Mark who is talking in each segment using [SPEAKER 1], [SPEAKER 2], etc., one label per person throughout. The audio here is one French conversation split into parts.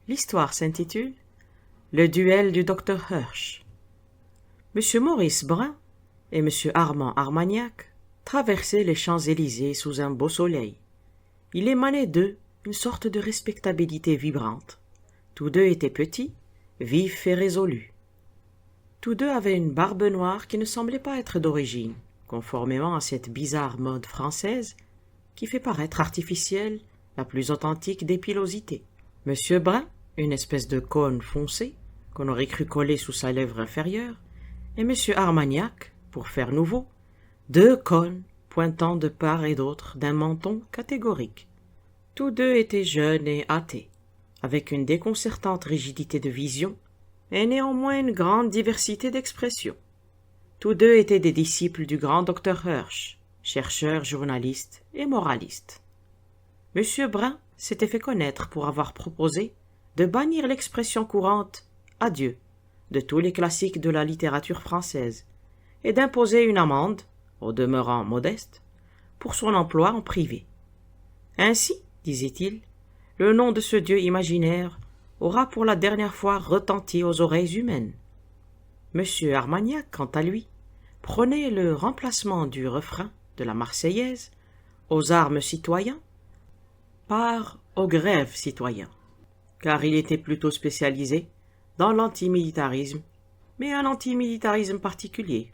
[SPEAKER 1] L'histoire s'intitule Le duel du docteur Hirsch. M. Maurice Brun et M. Armand Armagnac traversaient les Champs-Élysées sous un beau soleil. Il émanait d'eux une sorte de respectabilité vibrante. Tous deux étaient petits, vifs et résolus. Tous deux avaient une barbe noire qui ne semblait pas être d'origine, conformément à cette bizarre mode française qui fait paraître artificielle la plus authentique des pilosités. M. Brun, une espèce de cône foncé, qu'on aurait cru coller sous sa lèvre inférieure, et M. Armagnac, pour faire nouveau, deux cônes pointant de part et d'autre d'un menton catégorique. Tous deux étaient jeunes et athées, avec une déconcertante rigidité de vision et néanmoins une grande diversité d'expression. Tous deux étaient des disciples du grand docteur Hirsch, chercheur, journaliste et moraliste. M. Brun s'était fait connaître pour avoir proposé de bannir l'expression courante « adieu » de tous les classiques de la littérature française et d'imposer une amende, au demeurant modeste, pour son emploi en privé. Ainsi, disait-il, le nom de ce dieu imaginaire aura pour la dernière fois retenti aux oreilles humaines. M. Armagnac, quant à lui, prenait le remplacement du refrain de la Marseillaise aux armes citoyens par aux grèves citoyens, car il était plutôt spécialisé dans l'antimilitarisme, mais un antimilitarisme particulier,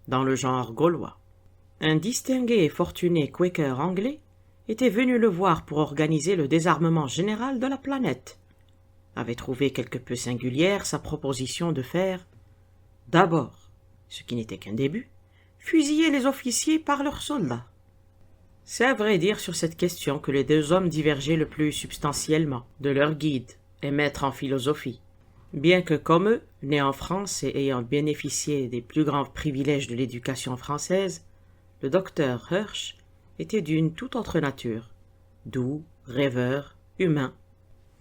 [SPEAKER 1] dans le genre gaulois. Un distingué et fortuné Quaker anglais était venu le voir pour organiser le désarmement général de la planète, avait trouvé quelque peu singulière sa proposition de faire, d'abord, ce qui n'était qu'un début, fusiller les officiers par leurs soldats. C'est à vrai dire sur cette question que les deux hommes divergeaient le plus substantiellement de leur guide et maître en philosophie, bien que comme eux, nés en France et ayant bénéficié des plus grands privilèges de l'éducation française, le docteur Hirsch était d'une toute autre nature, doux, rêveur, humain,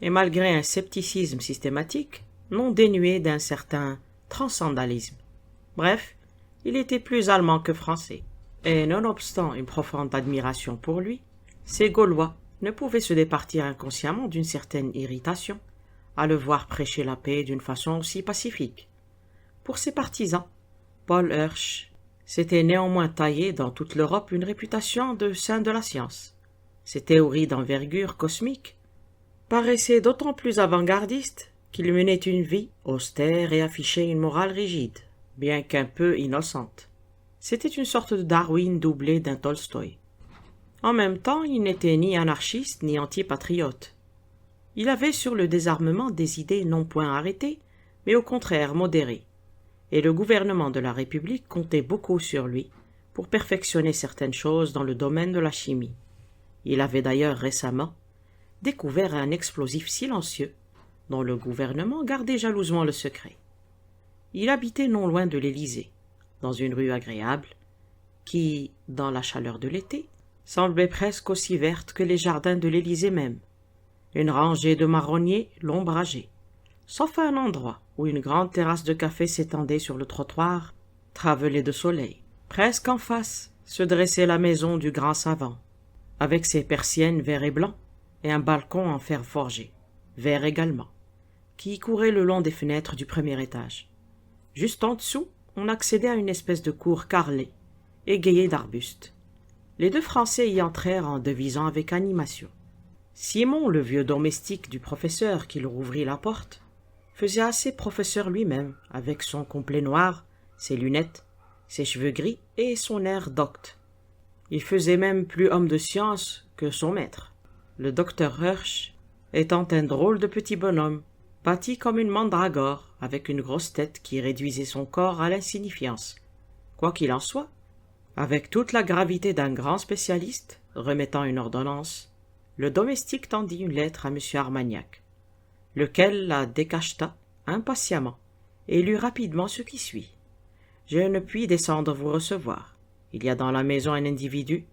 [SPEAKER 1] et malgré un scepticisme systématique, non dénué d'un certain transcendentalisme. Bref, il était plus allemand que français, et nonobstant une profonde admiration pour lui, ces Gaulois ne pouvaient se départir inconsciemment d'une certaine irritation à le voir prêcher la paix d'une façon aussi pacifique. Pour ses partisans, Paul Hirsch s'était néanmoins taillé dans toute l'Europe une réputation de saint de la science. Ses théories d'envergure cosmique paraissaient d'autant plus avant-gardistes qu'il menait une vie austère et affichait une morale rigide, bien qu'un peu innocente. C'était une sorte de Darwin doublé d'un Tolstoï. En même temps, il n'était ni anarchiste ni antipatriote. Il avait sur le désarmement des idées non point arrêtées, mais au contraire modérées, et le gouvernement de la République comptait beaucoup sur lui pour perfectionner certaines choses dans le domaine de la chimie. Il avait d'ailleurs récemment découvert un explosif silencieux dont le gouvernement gardait jalousement le secret. Il habitait non loin de l'Élysée, dans une rue agréable, qui, dans la chaleur de l'été, semblait presque aussi verte que les jardins de l'Élysée même. Une rangée de marronniers l'ombrageait, sauf à un endroit où une grande terrasse de café s'étendait sur le trottoir, travelé de soleil. Presque en face se dressait la maison du grand savant, avec ses persiennes vert et blanc, et un balcon en fer forgé, vert également, qui courait le long des fenêtres du premier étage. Juste en dessous, on accédait à une espèce de cour carrelée, égayée d'arbustes. Les deux Français y entrèrent en devisant avec animation. Simon, le vieux domestique du professeur qui leur ouvrit la porte, faisait assez professeur lui-même, avec son complet noir, ses lunettes, ses cheveux gris et son air docte. Il faisait même plus homme de science que son maître. Le docteur Hirsch étant un drôle de petit bonhomme, bâti comme une mandragore, avec une grosse tête qui réduisait son corps à l'insignifiance. Quoi qu'il en soit, avec toute la gravité d'un grand spécialiste, remettant une ordonnance, le domestique tendit une lettre à M. Armagnac, lequel la décacheta impatiemment et lut rapidement ce qui suit. « Je ne puis descendre vous recevoir. Il y a dans la maison un individu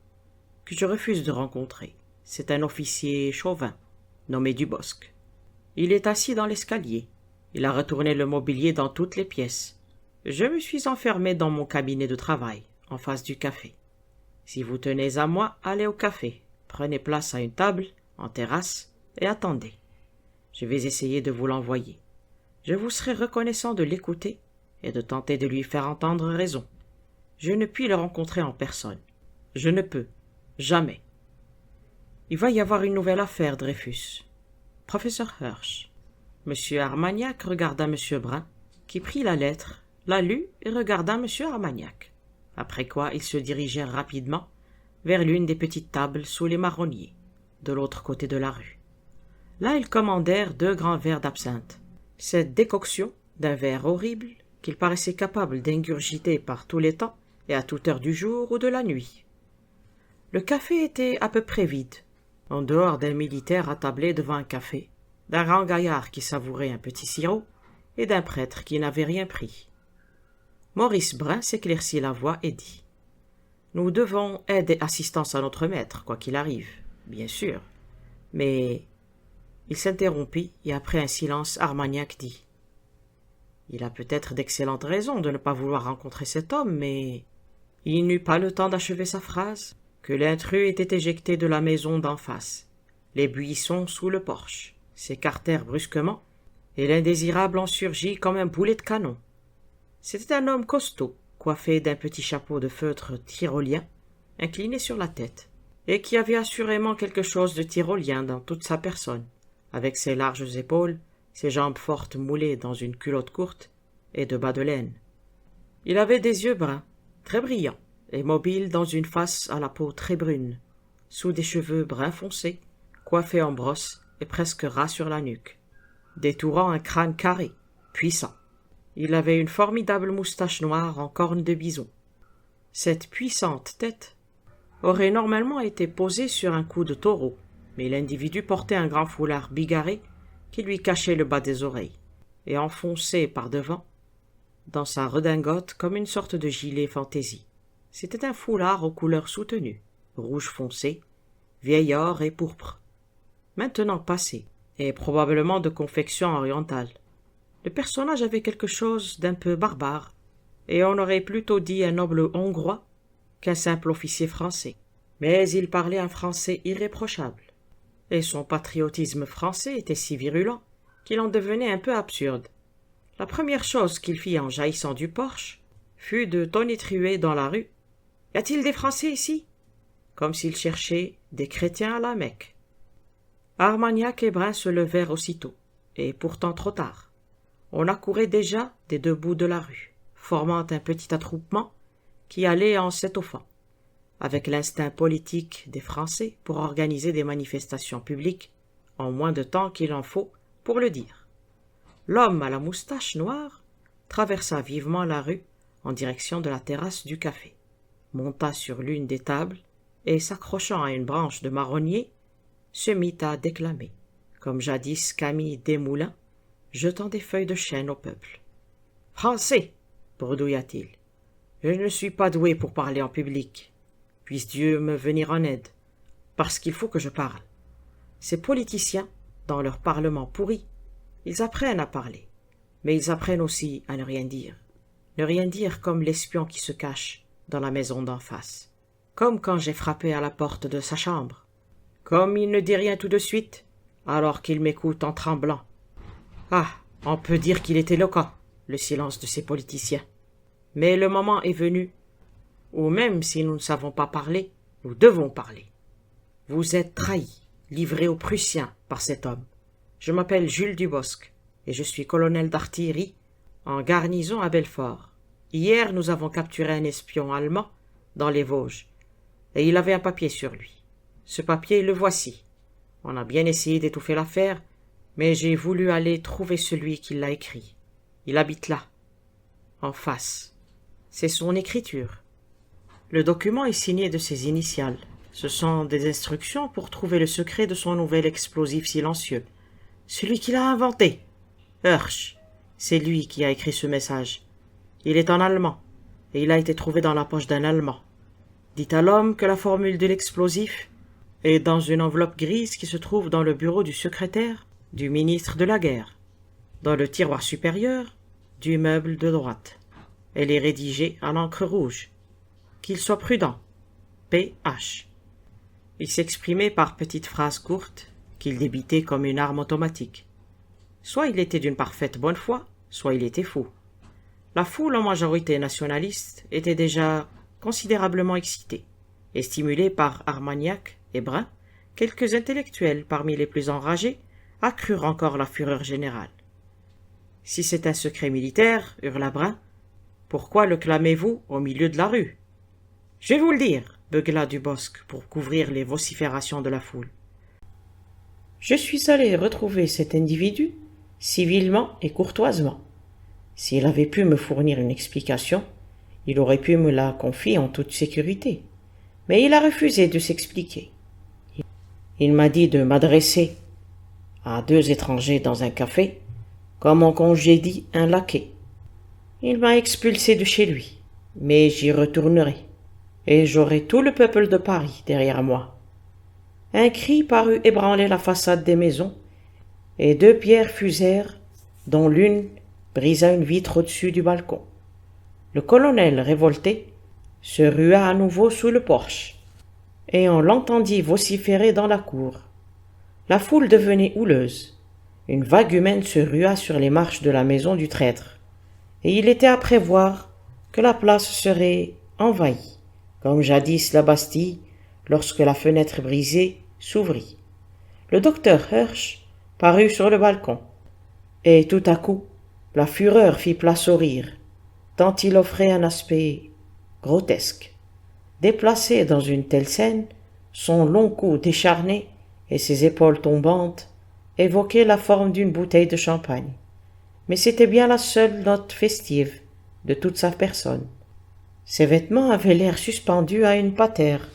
[SPEAKER 1] que je refuse de rencontrer. C'est un officier chauvin, nommé Dubosc. Il est assis dans l'escalier. Il a retourné le mobilier dans toutes les pièces. Je me suis enfermé dans mon cabinet de travail, en face du café. Si vous tenez à moi, allez au café. Prenez place à une table, en terrasse, et attendez. Je vais essayer de vous l'envoyer. Je vous serai reconnaissant de l'écouter et de tenter de lui faire entendre raison. Je ne puis le rencontrer en personne. Je ne peux. Jamais. Il va y avoir une nouvelle affaire, Dreyfus. Professeur Hirsch. Monsieur Armagnac regarda Monsieur Brun, qui prit la lettre, la lut et regarda Monsieur Armagnac. Après quoi, ils se dirigèrent rapidement vers l'une des petites tables sous les marronniers, de l'autre côté de la rue. Là, ils commandèrent 2 grands verres d'absinthe. Cette décoction, d'un verre horrible, qu'ils paraissaient capables d'ingurgiter par tous les temps et à toute heure du jour ou de la nuit. Le café était à peu près vide, en dehors d'un militaire attablé devant un café, d'un grand gaillard qui savourait un petit sirop et d'un prêtre qui n'avait rien pris. Maurice Brun s'éclaircit la voix et dit « Nous devons aide et assistance à notre maître, quoi qu'il arrive, bien sûr. Mais... » Il s'interrompit et après un silence, Armagnac dit « Il a peut-être d'excellentes raisons de ne pas vouloir rencontrer cet homme, mais... » Il n'eut pas le temps d'achever sa phrase que l'intrus était éjecté de la maison d'en face. Les buissons sous le porche s'écartèrent brusquement et l'indésirable en surgit comme un boulet de canon. C'était un homme costaud, coiffé d'un petit chapeau de feutre tyrolien, incliné sur la tête, et qui avait assurément quelque chose de tyrolien dans toute sa personne, avec ses larges épaules, ses jambes fortes moulées dans une culotte courte et de bas de laine. Il avait des yeux bruns, très brillants, et mobiles dans une face à la peau très brune, sous des cheveux brun foncé, coiffés en brosse et presque ras sur la nuque, détourant un crâne carré, puissant. Il avait une formidable moustache noire en corne de bison. Cette puissante tête aurait normalement été posée sur un cou de taureau, mais l'individu portait un grand foulard bigarré qui lui cachait le bas des oreilles, et enfoncé par devant dans sa redingote comme une sorte de gilet fantaisie. C'était un foulard aux couleurs soutenues, rouge foncé, vieil or et pourpre, maintenant passé, et probablement de confection orientale. Le personnage avait quelque chose d'un peu barbare, et on aurait plutôt dit un noble hongrois qu'un simple officier français. Mais il parlait un français irréprochable, et son patriotisme français était si virulent qu'il en devenait un peu absurde. La première chose qu'il fit en jaillissant du porche fut de tonitruer dans la rue. « Y a-t-il des Français ici ?» comme s'il cherchait des chrétiens à la Mecque. Armagnac et Brun se levèrent aussitôt, et pourtant trop tard. On accourait déjà des 2 bouts de la rue, formant un petit attroupement qui allait en s'étoffant, avec l'instinct politique des Français pour organiser des manifestations publiques en moins de temps qu'il en faut pour le dire. L'homme à la moustache noire traversa vivement la rue en direction de la terrasse du café, monta sur l'une des tables et, s'accrochant à une branche de marronnier, se mit à déclamer, comme jadis Camille Desmoulins, jetant des feuilles de chêne au peuple. « Français, bredouilla-t-il, je ne suis pas doué pour parler en public. Puisse Dieu me venir en aide, parce qu'il faut que je parle. Ces politiciens, dans leur parlement pourri, ils apprennent à parler, mais ils apprennent aussi à ne rien dire. Ne rien dire comme l'espion qui se cache dans la maison d'en face, comme quand j'ai frappé à la porte de sa chambre, comme il ne dit rien tout de suite, alors qu'il m'écoute en tremblant. Ah, on peut dire qu'il est éloquent, le silence de ces politiciens. Mais le moment est venu où même si nous ne savons pas parler, nous devons parler. Vous êtes trahis, livrés aux Prussiens par cet homme. Je m'appelle Jules Dubosc, et je suis colonel d'artillerie en garnison à Belfort. Hier, nous avons capturé un espion allemand dans les Vosges, et il avait un papier sur lui. Ce papier, le voici. On a bien essayé d'étouffer l'affaire, mais j'ai voulu aller trouver celui qui l'a écrit. Il habite là, en face. C'est son écriture. Le document est signé de ses initiales. Ce sont des instructions pour trouver le secret de son nouvel explosif silencieux. Celui qui l'a inventé. Hirsch. C'est lui qui a écrit ce message. Il est en allemand, et il a été trouvé dans la poche d'un Allemand. Dites à l'homme que la formule de l'explosif est dans une enveloppe grise qui se trouve dans le bureau du secrétaire du ministre de la Guerre, dans le tiroir supérieur du meuble de droite. Elle est rédigée en encre rouge. Qu'il soit prudent. P.H. Il s'exprimait par petites phrases courtes qu'il débitait comme une arme automatique. Soit il était d'une parfaite bonne foi, soit il était fou. La foule en majorité nationaliste était déjà considérablement excitée, et stimulée par Armagnac et Brun, quelques intellectuels parmi les plus enragés accrurent encore la fureur générale. « Si c'est un secret militaire, hurla Brun, pourquoi le clamez-vous au milieu de la rue ?»« Je vais vous le dire, beugla Dubosc pour couvrir les vociférations de la foule. Je suis allé retrouver cet individu civilement et courtoisement. S'il avait pu me fournir une explication, il aurait pu me la confier en toute sécurité. Mais il a refusé de s'expliquer. Il m'a dit de m'adresser à 2 étrangers dans un café, comme on congédie un laquais. Il m'a expulsé de chez lui, mais j'y retournerai, et j'aurai tout le peuple de Paris derrière moi. Un cri parut ébranler la façade des maisons, et 2 pierres fusèrent, dont l'une brisa une vitre au-dessus du balcon. Le colonel, révolté, se rua à nouveau sous le porche, et on l'entendit vociférer dans la cour. La foule devenait houleuse. Une vague humaine se rua sur les marches de la maison du traître, et il était à prévoir que la place serait envahie, comme jadis la Bastille, lorsque la fenêtre brisée s'ouvrit. Le docteur Hirsch parut sur le balcon, et tout à coup, la fureur fit place au rire, tant il offrait un aspect grotesque. Déplacé dans une telle scène, son long cou décharné et ses épaules tombantes évoquaient la forme d'une bouteille de champagne. Mais c'était bien la seule note festive de toute sa personne. Ses vêtements avaient l'air suspendus à une patère.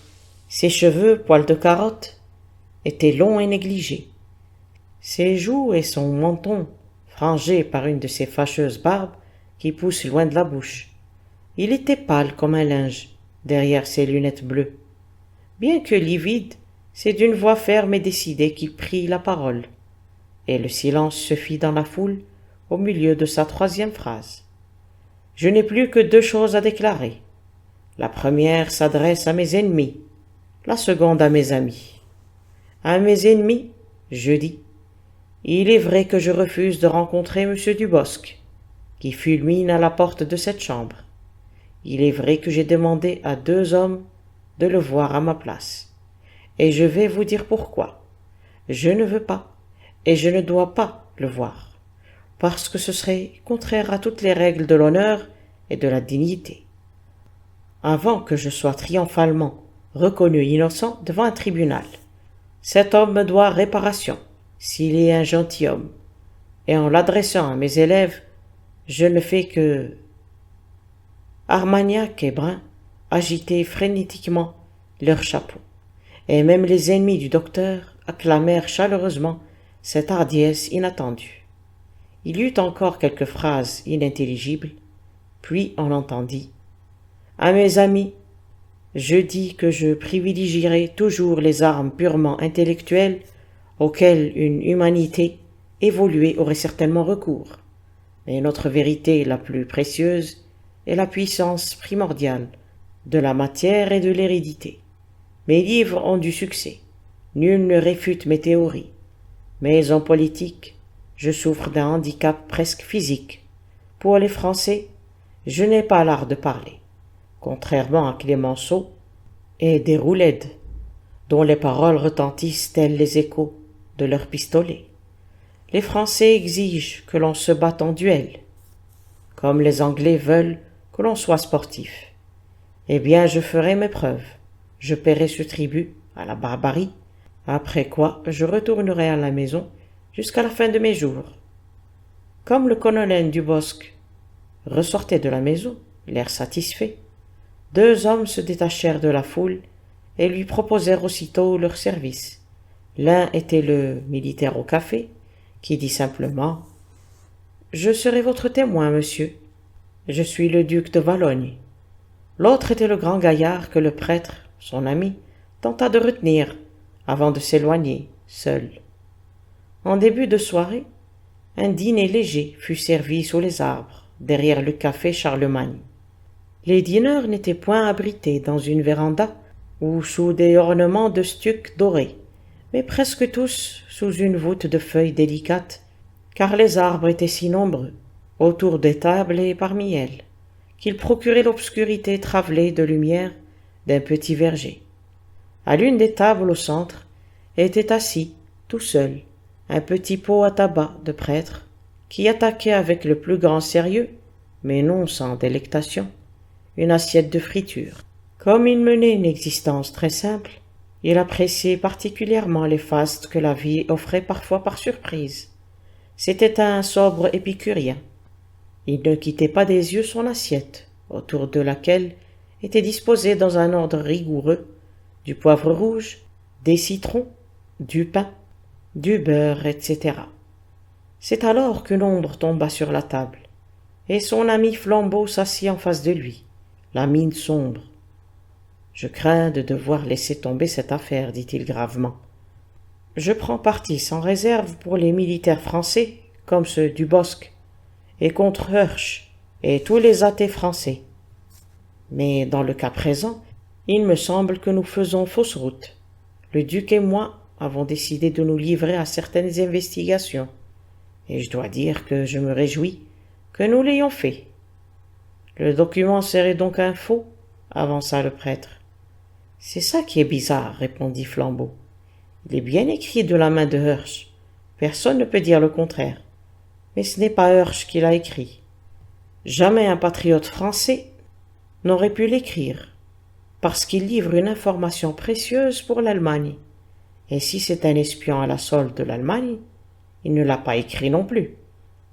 [SPEAKER 1] Ses cheveux, poils de carotte, étaient longs et négligés. Ses joues et son menton, frangés par une de ces fâcheuses barbes qui poussent loin de la bouche. Il était pâle comme un linge, derrière ses lunettes bleues. Bien que livide, c'est d'une voix ferme et décidée qu'il prit la parole, et le silence se fit dans la foule au milieu de sa 3e phrase. « Je n'ai plus que 2 choses à déclarer. La première s'adresse à mes ennemis, la seconde à mes amis. À mes ennemis, je dis, il est vrai que je refuse de rencontrer M. Dubosc, qui fulmine à la porte de cette chambre. Il est vrai que j'ai demandé à 2 hommes de le voir à ma place. Et je vais vous dire pourquoi. Je ne veux pas, et je ne dois pas le voir, parce que ce serait contraire à toutes les règles de l'honneur et de la dignité. Avant que je sois triomphalement reconnu innocent devant un tribunal, cet homme me doit réparation, s'il est un gentilhomme, et en l'adressant à mes élèves, je ne fais que... » Armagnac et Brun agitaient frénétiquement leurs chapeaux, et même les ennemis du docteur acclamèrent chaleureusement cette hardiesse inattendue. Il y eut encore quelques phrases inintelligibles, puis on l'entendit. « À mes amis, je dis que je privilégierai toujours les armes purement intellectuelles auxquelles une humanité évoluée aurait certainement recours. Mais notre vérité la plus précieuse est la puissance primordiale de la matière et de l'hérédité. Mes livres ont du succès, nul ne réfute mes théories, mais en politique, je souffre d'un handicap presque physique. Pour les Français, je n'ai pas l'art de parler, contrairement à Clémenceau et Déroulède, dont les paroles retentissent tels les échos de leurs pistolets. Les Français exigent que l'on se batte en duel, comme les Anglais veulent que l'on soit sportif. Eh bien, je ferai mes preuves. Je paierai ce tribut à la barbarie, après quoi je retournerai à la maison jusqu'à la fin de mes jours. » Comme le colonel Dubosc ressortait de la maison, l'air satisfait, 2 hommes se détachèrent de la foule et lui proposèrent aussitôt leur service. L'un était le militaire au café, qui dit simplement « Je serai votre témoin, monsieur. Je suis le duc de Valognes. » L'autre était le grand gaillard que le prêtre, son ami, tenta de retenir avant de s'éloigner, seul. En début de soirée, un dîner léger fut servi sous les arbres, derrière le café Charlemagne. Les dîneurs n'étaient point abrités dans une véranda ou sous des ornements de stuc doré, mais presque tous sous une voûte de feuilles délicates car les arbres étaient si nombreux, autour des tables et parmi elles, qu'ils procuraient l'obscurité travelée de lumière d'un petit verger. À l'une des tables au centre était assis, tout seul, un petit pot à tabac de prêtre, qui attaquait avec le plus grand sérieux, mais non sans délectation, une assiette de friture. Comme il menait une existence très simple, il appréciait particulièrement les fastes que la vie offrait parfois par surprise. C'était un sobre épicurien. Il ne quittait pas des yeux son assiette, autour de laquelle étaient disposés dans un ordre rigoureux du poivre rouge, des citrons, du pain, du beurre, etc. C'est alors qu'une ombre tomba sur la table, et son ami Flambeau s'assit en face de lui, la mine sombre. « Je crains de devoir laisser tomber cette affaire, dit-il gravement. Je prends parti sans réserve pour les militaires français, comme ceux du Bosc, et contre Hirsch et tous les athées français. Mais dans le cas présent, il me semble que nous faisons fausse route. Le duc et moi avons décidé de nous livrer à certaines investigations, et je dois dire que je me réjouis que nous l'ayons fait. Le document serait donc un faux, avança le prêtre. C'est ça qui est bizarre, répondit Flambeau. Il est bien écrit de la main de Hirsch. Personne ne peut dire le contraire. Mais ce n'est pas Hirsch qui l'a écrit. Jamais un patriote français n'aurait pu l'écrire, parce qu'il livre une information précieuse pour l'Allemagne. Et si c'est un espion à la solde de l'Allemagne, il ne l'a pas écrit non plus,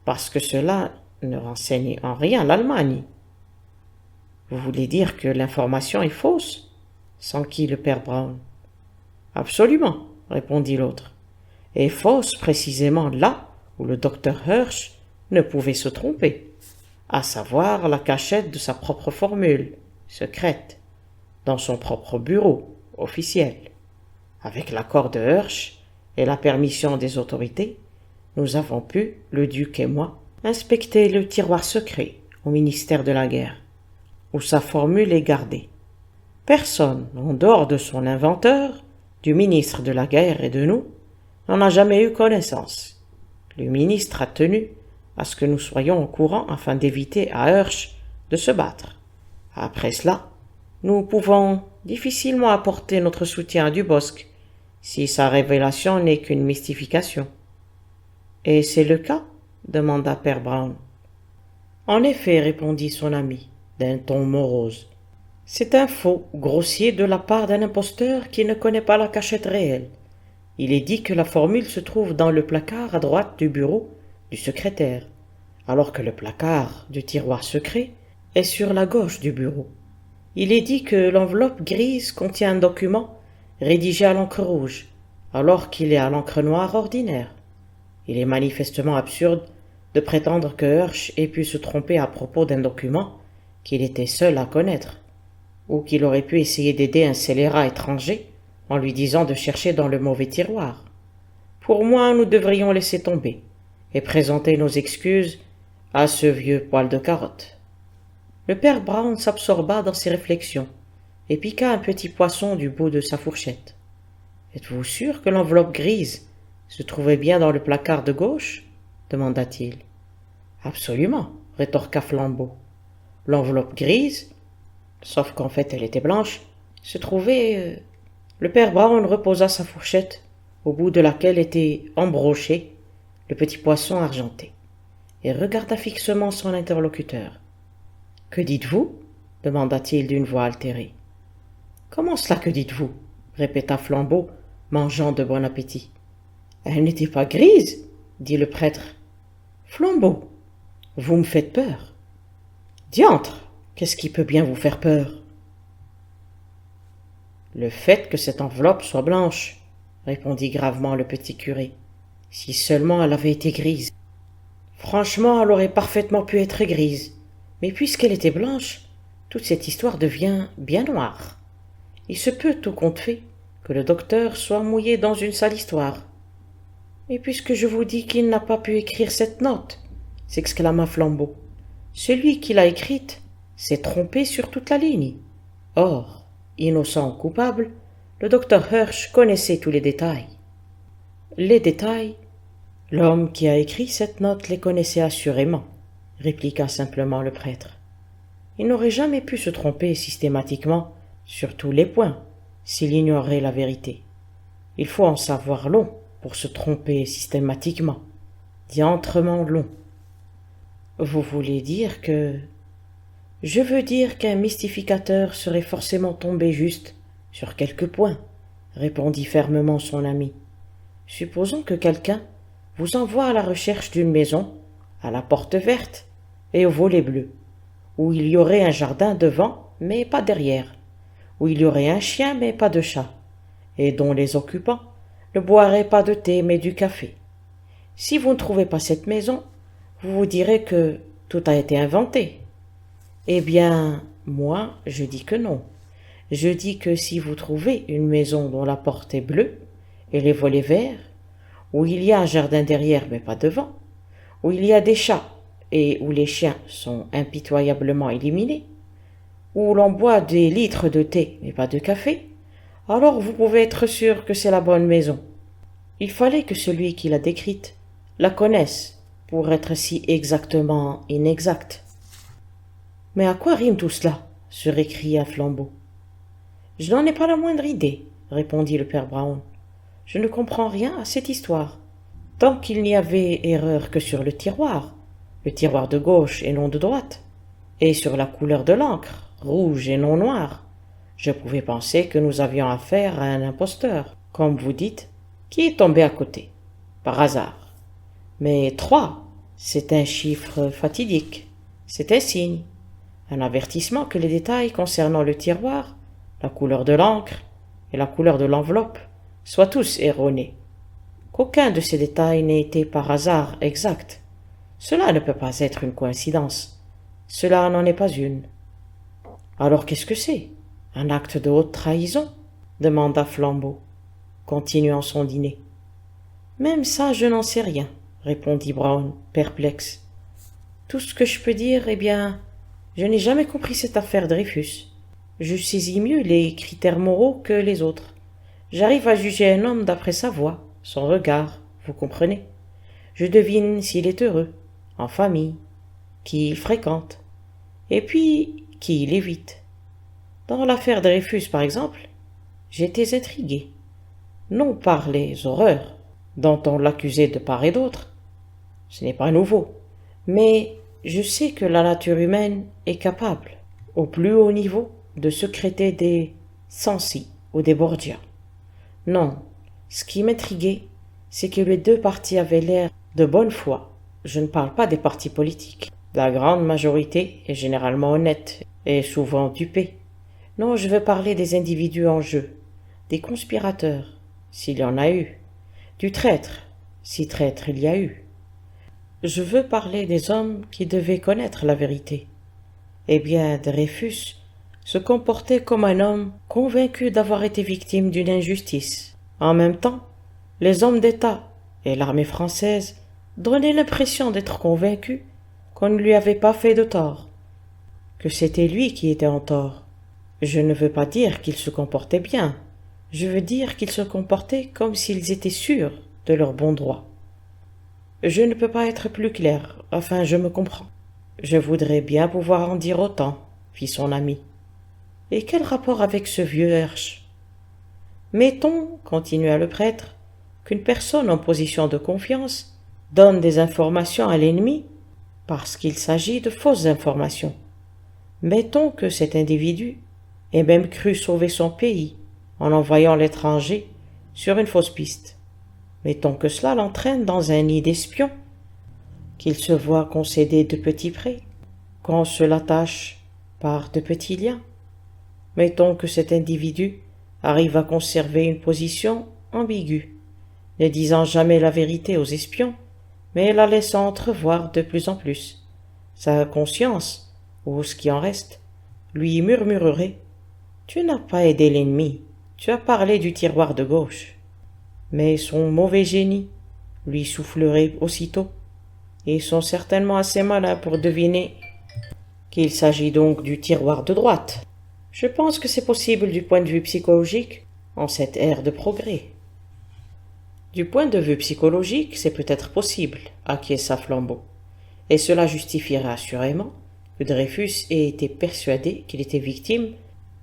[SPEAKER 1] parce que cela ne renseigne en rien l'Allemagne. Vous voulez dire que l'information est fausse? S'enquit le père Brown. Absolument, répondit l'autre, et fausse précisément là où le docteur Hirsch ne pouvait se tromper, à savoir la cachette de sa propre formule, secrète, dans son propre bureau, officiel. Avec l'accord de Hirsch et la permission des autorités, nous avons pu, le duc et moi, inspecter le tiroir secret au ministère de la Guerre, où sa formule est gardée. Personne, en dehors de son inventeur, du ministre de la Guerre et de nous, n'en a jamais eu connaissance. Le ministre a tenu à ce que nous soyons au courant afin d'éviter à Hirsch de se battre. Après cela, nous pouvons difficilement apporter notre soutien à Dubosc, si sa révélation n'est qu'une mystification. « Et c'est le cas ?» demanda Père Brown. « En effet, répondit son ami, d'un ton morose. C'est un faux, grossier de la part d'un imposteur qui ne connaît pas la cachette réelle. Il est dit que la formule se trouve dans le placard à droite du bureau du secrétaire, alors que le placard du tiroir secret est sur la gauche du bureau. Il est dit que l'enveloppe grise contient un document rédigé à l'encre rouge, alors qu'il est à l'encre noire ordinaire. Il est manifestement absurde de prétendre que Hirsch ait pu se tromper à propos d'un document qu'il était seul à connaître, ou qu'il aurait pu essayer d'aider un scélérat étranger en lui disant de chercher dans le mauvais tiroir. Pour moi, nous devrions laisser tomber et présenter nos excuses à ce vieux poil de carotte. Le père Brown s'absorba dans ses réflexions et piqua un petit poisson du bout de sa fourchette. « Êtes-vous sûr que l'enveloppe grise se trouvait bien dans le placard de gauche ?» demanda-t-il. « Absolument, rétorqua Flambeau. L'enveloppe grise, sauf qu'en fait elle était blanche, se trouvait... Le père Brown reposa sa fourchette, au bout de laquelle était embroché le petit poisson argenté, et regarda fixement son interlocuteur. « Que dites-vous » demanda-t-il d'une voix altérée. « Comment cela, que dites-vous » répéta Flambeau, mangeant de bon appétit. « Elle n'était pas grise » dit le prêtre. « Flambeau, vous me faites peur. »« Diantre, qu'est-ce qui peut bien vous faire peur ?»« Le fait que cette enveloppe soit blanche, » répondit gravement le petit curé. « Si seulement elle avait été grise. »« Franchement, elle aurait parfaitement pu être grise, mais puisqu'elle était blanche, toute cette histoire devient bien noire. Il se peut, tout compte fait, que le docteur soit mouillé dans une sale histoire. »« Et puisque je vous dis qu'il n'a pas pu écrire cette note, » s'exclama Flambeau, « celui qui l'a écrite s'est trompé sur toute la ligne. Or, innocent ou coupable, le docteur Hirsch connaissait tous les détails. Les détails, L'homme qui a écrit cette note les connaissait assurément, répliqua simplement le prêtre. Il n'aurait jamais pu se tromper systématiquement sur tous les points s'il ignorait la vérité. Il faut en savoir long pour se tromper systématiquement, diantrement long. Vous voulez dire que... Je veux dire qu'un mystificateur serait forcément tombé juste sur quelques points, répondit fermement son ami. Supposons que quelqu'un vous envoie à la recherche d'une maison, à la porte verte et au volet bleu, où il y aurait un jardin devant, mais pas derrière, où il y aurait un chien, mais pas de chat, et dont les occupants ne boiraient pas de thé, mais du café. Si vous ne trouvez pas cette maison, vous vous direz que tout a été inventé. Eh bien, moi, je dis que non. Je dis que si vous trouvez une maison dont la porte est bleue et les volets verts, où il y a un jardin derrière mais pas devant, où il y a des chats et où les chiens sont impitoyablement éliminés, où l'on boit des litres de thé mais pas de café, alors vous pouvez être sûr que c'est la bonne maison. Il fallait que celui qui l'a décrite la connaisse pour être si exactement inexact. Mais à quoi rime tout cela? Se récria Flambeau. Je n'en ai pas la moindre idée, répondit le père Brown. Je ne comprends rien à cette histoire. Tant qu'il n'y avait erreur que sur le tiroir de gauche et non de droite, et sur la couleur de l'encre, rouge et non noire, je pouvais penser que nous avions affaire à un imposteur, comme vous dites, qui est tombé à côté, par hasard. Mais 3, c'est un chiffre fatidique, c'est un signe, un avertissement que les détails concernant le tiroir, la couleur de l'encre et la couleur de l'enveloppe soient tous erronés, qu'aucun de ces détails n'ait été par hasard exact. Cela ne peut pas être une coïncidence, cela n'en est pas une. Alors qu'est-ce que c'est? Un acte de haute trahison? Demanda Flambeau, continuant son dîner. Même ça, je n'en sais rien, répondit Brown, perplexe. Tout ce que je peux dire, eh bien, je n'ai jamais compris cette affaire Dreyfus. Je saisis mieux les critères moraux que les autres. J'arrive à juger un homme d'après sa voix, son regard, vous comprenez. Je devine s'il est heureux, en famille, qui il fréquente, et puis qui il évite. Dans l'affaire Dreyfus, par exemple, j'étais intrigué, non par les horreurs dont on l'accusait de part et d'autre, ce n'est pas nouveau, mais je sais que la nature humaine est capable, au plus haut niveau, de secréter des Sancy ou des Borgia. Non, ce qui m'intriguait, c'est que les deux partis avaient l'air de bonne foi. Je ne parle pas des partis politiques. La grande majorité est généralement honnête et souvent dupée. Non, je veux parler des individus en jeu, des conspirateurs, s'il y en a eu, du traître, si traître il y a eu. Je veux parler des hommes qui devaient connaître la vérité. Eh bien, Dreyfus se comportait comme un homme convaincu d'avoir été victime d'une injustice. En même temps, les hommes d'État et l'armée française donnaient l'impression d'être convaincus qu'on ne lui avait pas fait de tort, que c'était lui qui était en tort. Je ne veux pas dire qu'ils se comportaient bien, je veux dire qu'ils se comportaient comme s'ils étaient sûrs de leur bon droit. Je ne peux pas être plus clair, enfin je me comprends. Je voudrais bien pouvoir en dire autant, fit son ami. Et quel rapport avec ce vieux Hersch? Mettons, continua le prêtre, qu'une personne en position de confiance donne des informations à l'ennemi parce qu'il s'agit de fausses informations. Mettons que cet individu ait même cru sauver son pays en envoyant l'étranger sur une fausse piste. Mettons que cela l'entraîne dans un nid d'espions, qu'il se voit concéder de petits prêts, qu'on se l'attache par de petits liens. Mettons que cet individu arrive à conserver une position ambiguë, ne disant jamais la vérité aux espions, mais la laissant entrevoir de plus en plus. Sa conscience, ou ce qui en reste, lui murmurerait « Tu n'as pas aidé l'ennemi, tu as parlé du tiroir de gauche. » Mais son mauvais génie lui soufflerait aussitôt, et ils sont certainement assez malins pour deviner qu'il s'agit donc du tiroir de droite. Je pense que c'est possible du point de vue psychologique en cette ère de progrès. Du point de vue psychologique, c'est peut-être possible, acquiesça Flambeau. Et cela justifierait assurément que Dreyfus ait été persuadé qu'il était victime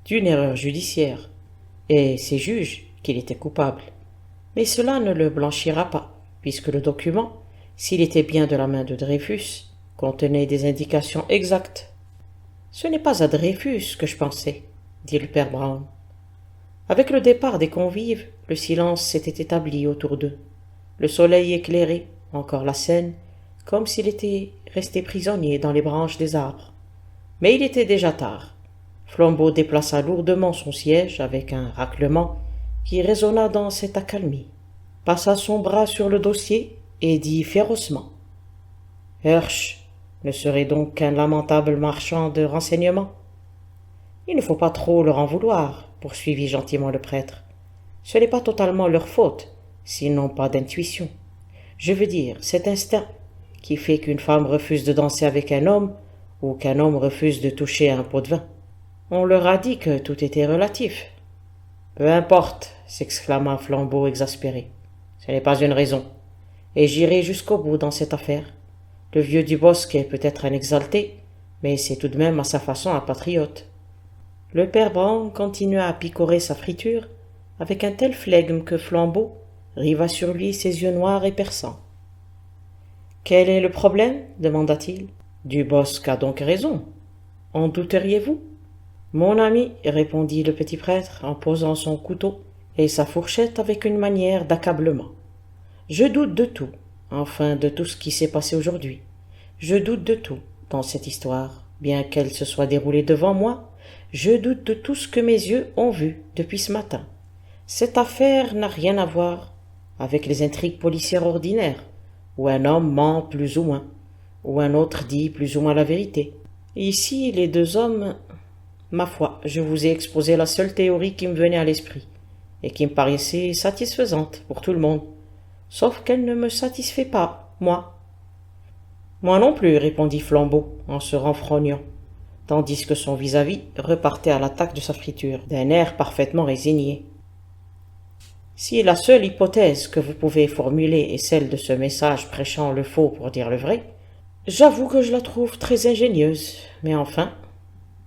[SPEAKER 1] d'une erreur judiciaire, et ses juges qu'il était coupable. Mais cela ne le blanchira pas, puisque le document, s'il était bien de la main de Dreyfus, contenait des indications exactes. « Ce n'est pas à Dreyfus que je pensais, » dit le père Brown. Avec le départ des convives, le silence s'était établi autour d'eux. Le soleil éclairait encore la scène, comme s'il était resté prisonnier dans les branches des arbres. Mais il était déjà tard. Flambeau déplaça lourdement son siège avec un raclement qui résonna dans cette accalmie, passa son bras sur le dossier et dit férocement: « Hirsch ne serait donc qu'un lamentable marchand de renseignements. Il ne faut pas trop leur en vouloir, poursuivit gentiment le prêtre. Ce n'est pas totalement leur faute, s'ils n'ont pas d'intuition. Je veux dire, cet instinct qui fait qu'une femme refuse de danser avec un homme ou qu'un homme refuse de toucher un pot de vin. On leur a dit que tout était relatif. »« Peu importe, s'exclama Flambeau exaspéré. Ce n'est pas une raison. Et j'irai jusqu'au bout dans cette affaire. Le vieux Dubosc est peut-être un exalté, mais c'est tout de même à sa façon un patriote. » Le père Brown continua à picorer sa friture avec un tel flegme que Flambeau riva sur lui ses yeux noirs et perçants. « Quel est le problème ? Demanda-t-il. « Dubosc a donc raison. En douteriez-vous ? » « Mon ami, répondit le petit prêtre en posant son couteau et sa fourchette avec une manière d'accablement. Je doute de tout, enfin de tout ce qui s'est passé aujourd'hui. Je doute de tout dans cette histoire, bien qu'elle se soit déroulée devant moi. Je doute de tout ce que mes yeux ont vu depuis ce matin. Cette affaire n'a rien à voir avec les intrigues policières ordinaires, où un homme ment plus ou moins, où un autre dit plus ou moins la vérité. Ici, les deux hommes... Ma foi, je vous ai exposé la seule théorie qui me venait à l'esprit, et qui me paraissait satisfaisante pour tout le monde, sauf qu'elle ne me satisfait pas, moi. Moi non plus, répondit Flambeau, en se renfrognant, tandis que son vis-à-vis repartait à l'attaque de sa friture, d'un air parfaitement résigné. Si la seule hypothèse que vous pouvez formuler est celle de ce message prêchant le faux pour dire le vrai, j'avoue que je la trouve très ingénieuse, mais enfin,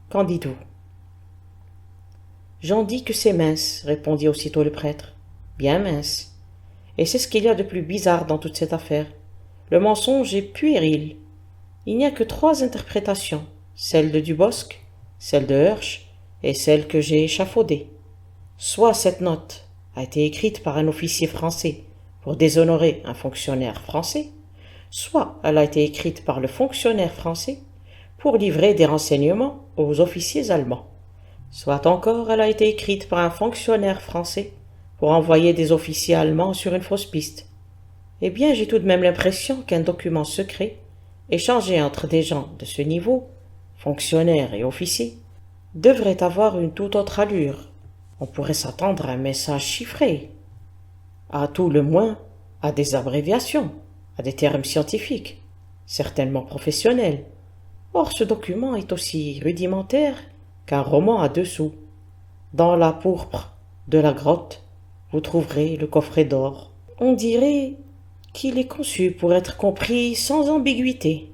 [SPEAKER 1] qu'en dites-vous ? J'en dis que c'est mince, répondit aussitôt le prêtre. Bien mince. Et c'est ce qu'il y a de plus bizarre dans toute cette affaire. Le mensonge est puéril. Il n'y a que 3 interprétations, celle de Dubosc, celle de Hirsch et celle que j'ai échafaudée. Soit cette note a été écrite par un officier français pour déshonorer un fonctionnaire français, soit elle a été écrite par le fonctionnaire français pour livrer des renseignements aux officiers allemands. Soit encore elle a été écrite par un fonctionnaire français pour envoyer des officiers allemands sur une fausse piste. Eh bien, j'ai tout de même l'impression qu'un document secret, échangé entre des gens de ce niveau, fonctionnaires et officiers, devrait avoir une toute autre allure. On pourrait s'attendre à un message chiffré, à tout le moins à des abréviations, à des termes scientifiques, certainement professionnels. Or, ce document est aussi rudimentaire qu'un roman à 2 sous. Dans la pourpre de la grotte, vous trouverez le coffret d'or. On dirait qu'il est conçu pour être compris sans ambiguïté.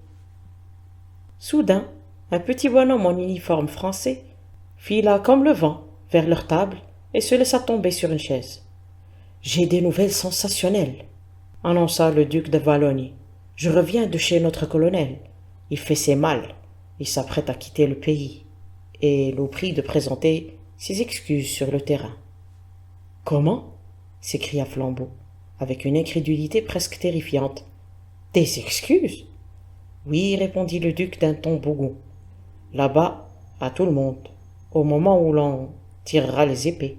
[SPEAKER 1] Soudain, un petit bonhomme en uniforme français fila comme le vent vers leur table et se laissa tomber sur une chaise. « J'ai des nouvelles sensationnelles, » annonça le duc de Wallonie. « Je reviens de chez notre colonel. Il fait ses malles. Il s'apprête à quitter le pays. » Et nous prie de présenter ses excuses sur le terrain. « Comment ?» s'écria Flambeau, avec une incrédulité presque terrifiante. « Des excuses ?» ?»« Oui, répondit le duc d'un ton bougon. « Là-bas, à tout le monde, au moment où l'on tirera les épées.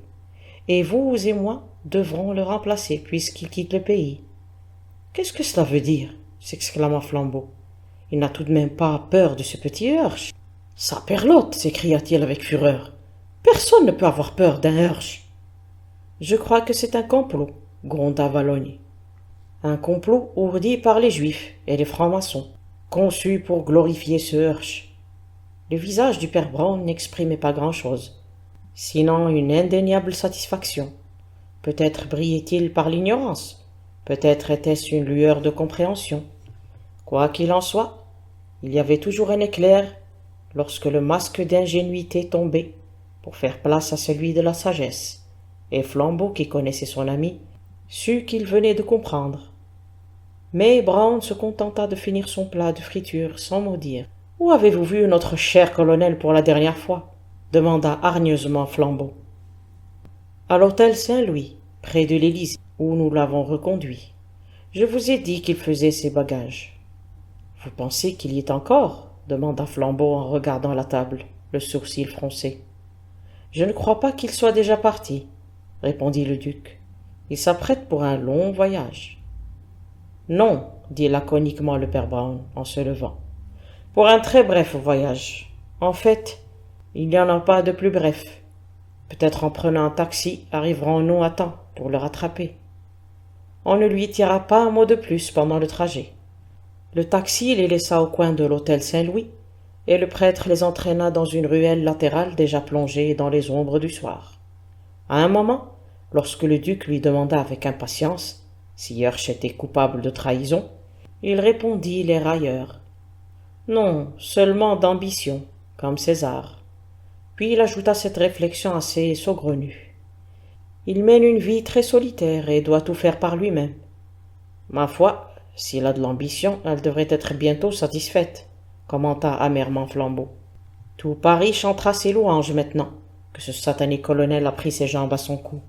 [SPEAKER 1] Et vous et moi devrons le remplacer puisqu'il quitte le pays. »« Qu'est-ce que cela veut dire ?» s'exclama Flambeau. « Il n'a tout de même pas peur de ce petit Hirsch. »« Saperlotte !» s'écria-t-il avec fureur. « Personne ne peut avoir peur d'un Hirsch. »« Je crois que c'est un complot, » gronda Wallonie. « Un complot ourdi par les Juifs et les francs-maçons, conçu pour glorifier ce Hirsch. » Le visage du père Brown n'exprimait pas grand-chose, sinon une indéniable satisfaction. Peut-être brillait-il par l'ignorance, Peut-être était-ce une lueur de compréhension. Quoi qu'il en soit, il y avait toujours un éclair lorsque le masque d'ingénuité tombait pour faire place à celui de la sagesse, et Flambeau, qui connaissait son ami, sut qu'il venait de comprendre. Mais Brown se contenta de finir son plat de friture sans mot dire. « Où avez-vous vu notre cher colonel pour la dernière fois » demanda hargneusement Flambeau. « À l'hôtel Saint-Louis, près de l'Élysée, où nous l'avons reconduit. Je vous ai dit qu'il faisait ses bagages. »« Vous pensez qu'il y est encore » demanda Flambeau en regardant la table, le sourcil froncé. « Je ne crois pas qu'il soit déjà parti, » répondit le duc. « Il s'apprête pour un long voyage. »« Non, » dit laconiquement le père Brown en se levant. « Pour un très bref voyage. En fait, il n'y en a pas de plus bref. Peut-être en prenant un taxi arriverons-nous à temps pour le rattraper. On ne lui dira pas un mot de plus pendant le trajet. » Le taxi les laissa au coin de l'hôtel Saint-Louis, et le prêtre les entraîna dans une ruelle latérale déjà plongée dans les ombres du soir. À un moment, lorsque le duc lui demanda avec impatience si Hirsch était coupable de trahison, il répondit les railleurs. Non, seulement d'ambition, comme César. Puis il ajouta cette réflexion assez saugrenue. Il mène une vie très solitaire et doit tout faire par lui-même. Ma foi, s'il a de l'ambition, elle devrait être bientôt satisfaite, commenta amèrement Flambeau. Tout Paris chantera ses louanges maintenant que ce satané colonel a pris ses jambes à son cou.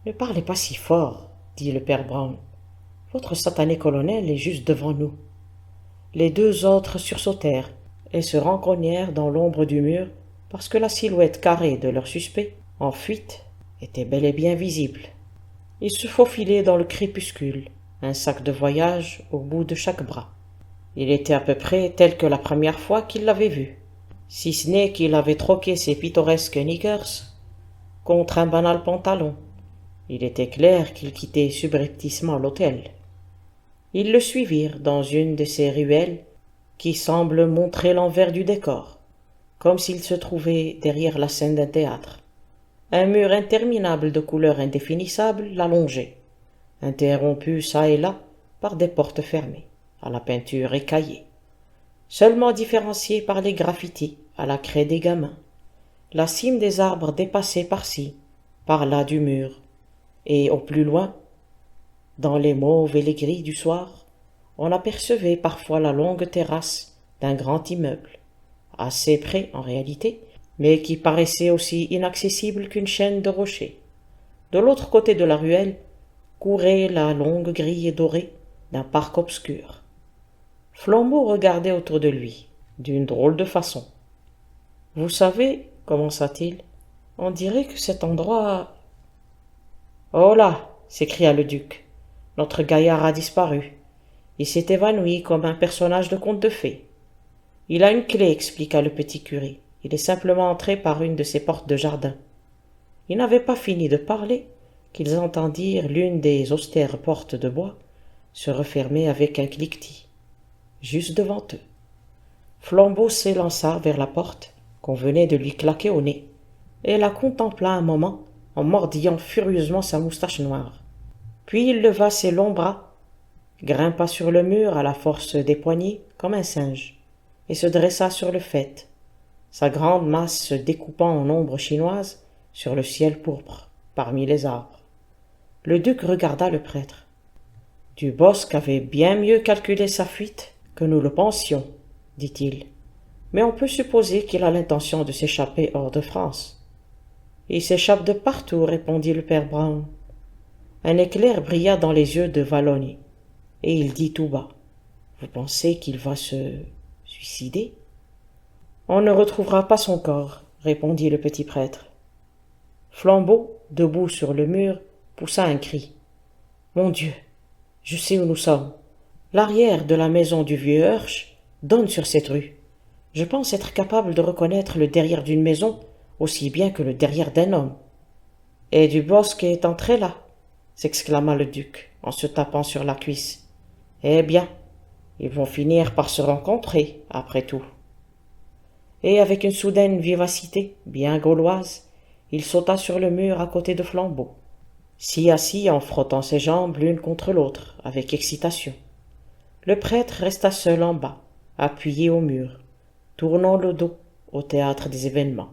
[SPEAKER 1] Ne parlez pas si fort, dit le père Brown. Votre satané colonel est juste devant nous. Les deux autres sursautèrent et se rencognèrent dans l'ombre du mur parce que la silhouette carrée de leur suspect, en fuite, était bel et bien visible. Ils se faufilaient dans le crépuscule, un sac de voyage au bout de chaque bras. Il était à peu près tel que la première fois qu'il l'avait vu, si ce n'est qu'il avait troqué ses pittoresques knickers contre un banal pantalon. Il était clair qu'il quittait subrepticement l'hôtel. Ils le suivirent dans une de ces ruelles qui semblent montrer l'envers du décor, comme s'il se trouvait derrière la scène d'un théâtre. Un mur interminable de couleurs indéfinissables l'allongeait, interrompu çà et là par des portes fermées, à la peinture écaillée, seulement différenciées par les graffitis à la craie des gamins, la cime des arbres dépassée par-ci, par-là du mur, et au plus loin, dans les mauves et les gris du soir, on apercevait parfois la longue terrasse d'un grand immeuble, assez près en réalité, mais qui paraissait aussi inaccessible qu'une chaîne de rochers. De l'autre côté de la ruelle courait la longue grille dorée d'un parc obscur. Flambeau regardait autour de lui, d'une drôle de façon. « Vous savez, commença-t-il, on dirait que cet endroit... »« Oh là !» s'écria le duc. « Notre gaillard a disparu. Il s'est évanoui comme un personnage de conte de fées. Il a une clé, expliqua le petit curé. Il est simplement entré par une de ces portes de jardin. » Ils n'avaient pas fini de parler qu'ils entendirent l'une des austères portes de bois se refermer avec un cliquetis, juste devant eux. Flambeau s'élança vers la porte qu'on venait de lui claquer au nez, et la contempla un moment en mordillant furieusement sa moustache noire. Puis il leva ses longs bras, grimpa sur le mur à la force des poignets comme un singe, et se dressa sur le faîte, sa grande masse se découpant en ombre chinoise sur le ciel pourpre, parmi les arbres. Le duc regarda le prêtre. « Dubosc avait bien mieux calculé sa fuite que nous le pensions, dit-il. Mais on peut supposer qu'il a l'intention de s'échapper hors de France. »« Il s'échappe de partout, répondit le père Brown. Un éclair brilla dans les yeux de Valogny, et il dit tout bas. Vous pensez qu'il va se suicider? On ne retrouvera pas son corps, répondit le petit prêtre. Flambeau, debout sur le mur, poussa un cri. Mon Dieu, je sais où nous sommes. L'arrière de la maison du vieux Hirsch donne sur cette rue. Je pense être capable de reconnaître le derrière d'une maison aussi bien que le derrière d'un homme. Et Dubosc est entré là, s'exclama le duc en se tapant sur la cuisse. Eh bien, ils vont finir par se rencontrer, après tout. Et avec une soudaine vivacité bien gauloise, il sauta sur le mur à côté de Flambeau. si assis en frottant ses jambes l'une contre l'autre, avec excitation. Le prêtre resta seul en bas, appuyé au mur, tournant le dos au théâtre des événements.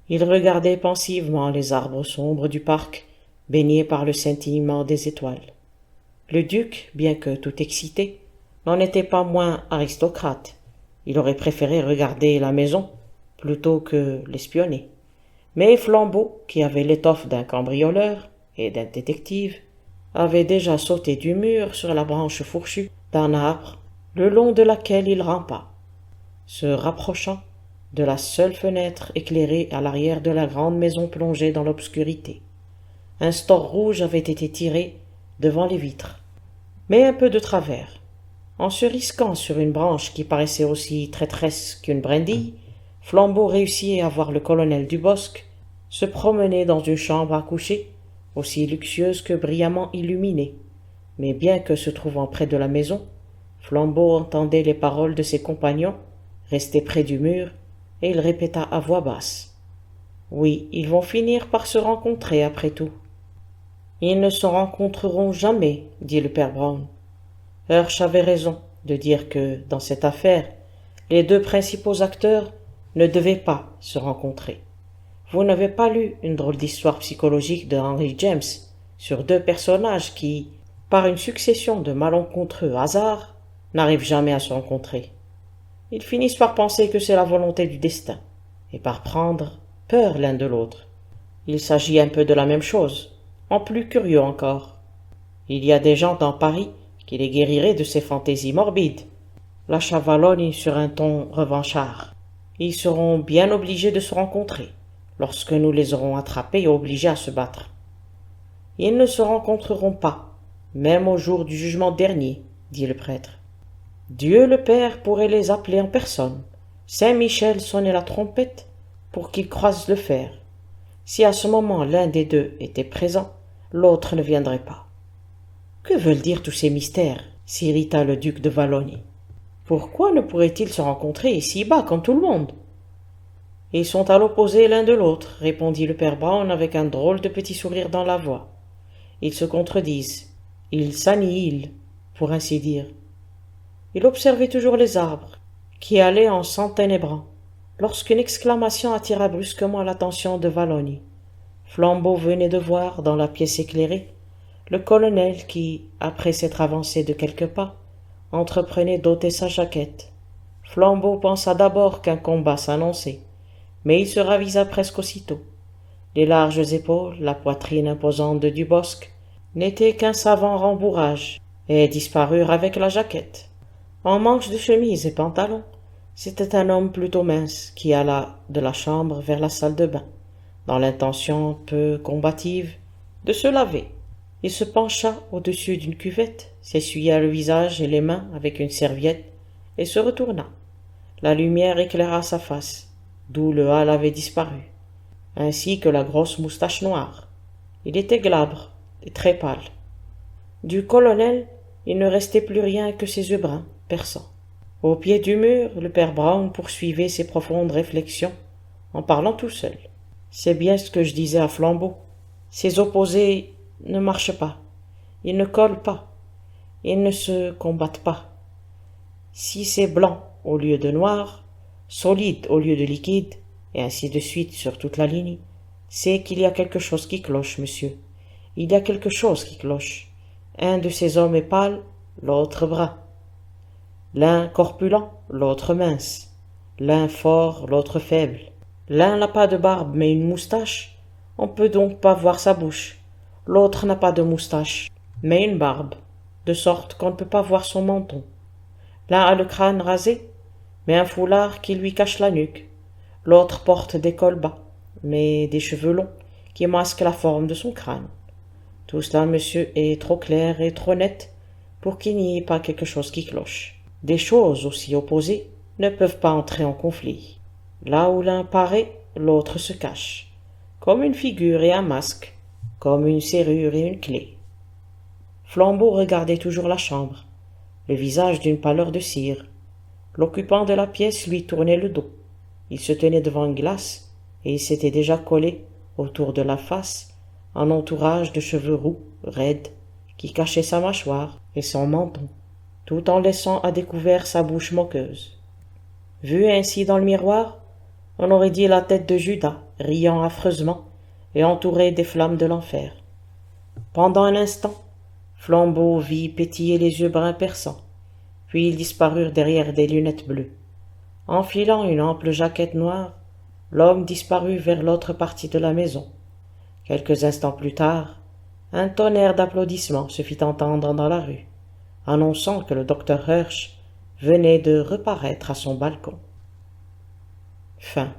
[SPEAKER 1] Il regardait pensivement les arbres sombres du parc, baignés par le scintillement des étoiles. Le duc, bien que tout excité, n'en était pas moins aristocrate. Il aurait préféré regarder la maison plutôt que l'espionner. Mais Flambeau, qui avait l'étoffe d'un cambrioleur et d'un détective, avait déjà sauté du mur sur la branche fourchue d'un arbre le long de laquelle il rampa, se rapprochant de la seule fenêtre éclairée à l'arrière de la grande maison plongée dans l'obscurité. Un store rouge avait été tiré devant les vitres, mais un peu de travers. En se risquant sur une branche qui paraissait aussi traîtresse qu'une brindille, Flambeau réussit à voir le colonel Dubosc se promener dans une chambre à coucher, aussi luxueuse que brillamment illuminée. Mais bien que se trouvant près de la maison, Flambeau entendait les paroles de ses compagnons, restés près du mur, et il répéta à voix basse. « Oui, ils vont finir par se rencontrer après tout. »« Ils ne se rencontreront jamais, » dit le père Brown. Hirsch avait raison de dire que, dans cette affaire, les deux principaux acteurs ne devaient pas se rencontrer. Vous n'avez pas lu une drôle d'histoire psychologique de Henry James sur deux personnages qui, par une succession de malencontreux hasards, n'arrivent jamais à se rencontrer. Ils finissent par penser que c'est la volonté du destin, et par prendre peur l'un de l'autre. Il s'agit un peu de la même chose, en plus curieux encore. Il y a des gens dans Paris qui les guériraient de ces fantaisies morbides. La Chavalogne sur un ton revanchard. Ils seront bien obligés de se rencontrer, lorsque nous les aurons attrapés et obligés à se battre. Ils ne se rencontreront pas, même au jour du jugement dernier, dit le prêtre. Dieu le Père pourrait les appeler en personne. Saint-Michel sonnait la trompette pour qu'ils croisent le fer. Si à ce moment l'un des deux était présent, l'autre ne viendrait pas. Que veulent dire tous ces mystères? S'irrita le duc de Wallonie. Pourquoi ne pourraient-ils se rencontrer ici-bas comme tout le monde? Ils sont à l'opposé l'un de l'autre, répondit le père Brown avec un drôle de petit sourire dans la voix. Ils se contredisent, ils s'annihilent, pour ainsi dire. Il observait toujours les arbres, qui allaient en s'enténébrant, lorsqu'une exclamation attira brusquement l'attention de Wallonie. Flambeau venait de voir, dans la pièce éclairée, le colonel qui, après s'être avancé de quelques pas, entreprenait d'ôter sa jaquette. Flambeau pensa d'abord qu'un combat s'annonçait, mais il se ravisa presque aussitôt. Les larges épaules, la poitrine imposante de Dubosc n'étaient qu'un savant rembourrage, et disparurent avec la jaquette. En manches de chemise et pantalon, c'était un homme plutôt mince qui alla de la chambre vers la salle de bain, dans l'intention peu combative de se laver. Il se pencha au-dessus d'une cuvette, s'essuya le visage et les mains avec une serviette, et se retourna. La lumière éclaira sa face, d'où le hâle avait disparu, ainsi que la grosse moustache noire. Il était glabre et très pâle. Du colonel, il ne restait plus rien que ses yeux bruns, perçants. Au pied du mur, le père Brown poursuivait ses profondes réflexions, en parlant tout seul. C'est bien ce que je disais à Flambeau. Ces opposés ne marchent pas, ils ne collent pas, ils ne se combattent pas. Si c'est blanc au lieu de noir, solide au lieu de liquide, et ainsi de suite sur toute la ligne, c'est qu'il y a quelque chose qui cloche, monsieur. Il y a quelque chose qui cloche. Un de ces hommes est pâle, l'autre brun. L'un corpulent, l'autre mince. L'un fort, l'autre faible. L'un n'a pas de barbe mais une moustache, on peut donc pas voir sa bouche. L'autre n'a pas de moustache, mais une barbe, de sorte qu'on ne peut pas voir son menton. L'un a le crâne rasé, mais un foulard qui lui cache la nuque. L'autre porte des cols bas, mais des cheveux longs qui masquent la forme de son crâne. Tout cela, monsieur, est trop clair et trop net pour qu'il n'y ait pas quelque chose qui cloche. Des choses aussi opposées ne peuvent pas entrer en conflit. Là où l'un paraît, l'autre se cache, comme une figure et un masque, comme une serrure et une clé. Flambeau regardait toujours la chambre, le visage d'une pâleur de cire. L'occupant de la pièce lui tournait le dos. Il se tenait devant une glace, et il s'était déjà collé, autour de la face, un entourage de cheveux roux, raides, qui cachait sa mâchoire et son menton, tout en laissant à découvert sa bouche moqueuse. Vue ainsi dans le miroir, on aurait dit la tête de Judas, riant affreusement et entourée des flammes de l'enfer. Pendant un instant, Flambeau vit pétiller les yeux bruns perçants, puis ils disparurent derrière des lunettes bleues. Enfilant une ample jaquette noire, l'homme disparut vers l'autre partie de la maison. Quelques instants plus tard, un tonnerre d'applaudissements se fit entendre dans la rue, annonçant que le docteur Hirsch venait de reparaître à son balcon. Fin.